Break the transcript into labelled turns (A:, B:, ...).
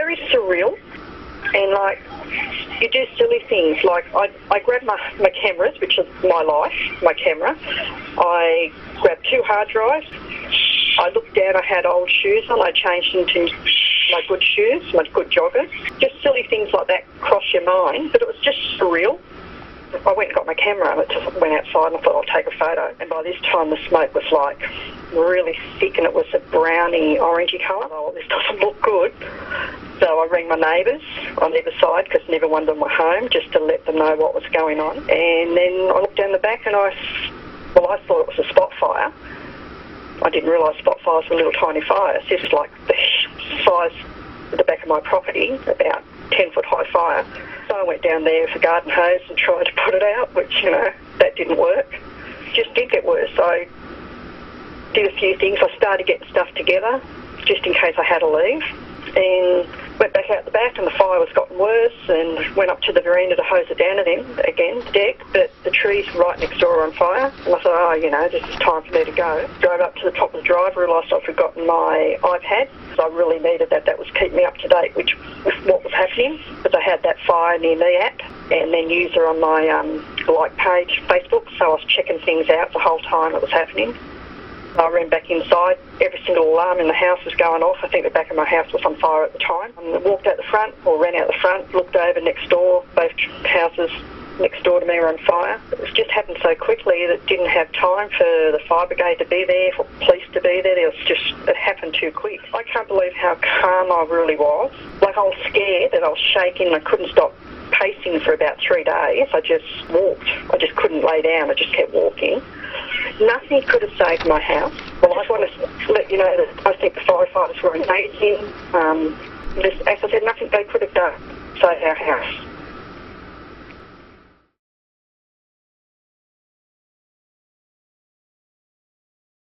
A: very surreal, and like you do silly things. Like I grabbed my cameras, which is my life, my camera. I grabbed 2 hard drives. I looked down, I had old shoes on, I changed into my good shoes, my good joggers. Just silly things like that cross your mind, but it was just surreal. I went and got my camera and just went outside and I thought I'll take a photo. And by this time the smoke was like really thick and it was a browny, orangey colour. Oh, this doesn't look good. So I rang my neighbours on either side because neither one of them were home, just to let them know what was going on. And then I looked down the back and I thought it was a spot fire. I didn't realise spot fires were little tiny fires, just like the size of the back of my property, about 10-foot high fire. So I went down there with a garden hose and tried to put it out, which, you know, that didn't work. It just did get worse. I did a few things. I started getting stuff together just in case I had to leave, and went back out the back and the fire was gotten worse, and went up to the veranda to hose it down again, the deck, but the trees right next door were on fire. And I thought, oh, you know, this is time for me to go. Drove up to the top of the drive, realised I'd forgotten my iPad. So I really needed that. That was keep me up to date with what was happening, because I had that Fire Near Me app and then user on my like page, Facebook, so I was checking things out the whole time it was happening. I ran back inside. Every single alarm in the house was going off. I think the back of my house was on fire at the time. I walked out the front, or ran out the front, looked over next door. Both houses next door to me were on fire. It just happened so quickly that didn't have time for the fire brigade to be there, for police to be there. It happened too quick. I can't believe how calm I really was. Like, I was scared and I was shaking and I couldn't stop pacing for about 3 days. I just walked. I just couldn't lay down. I just kept walking. Nothing could have saved my house. Well, I just want to let you know that I think the firefighters were amazing. As I said, nothing they could have done to save our house.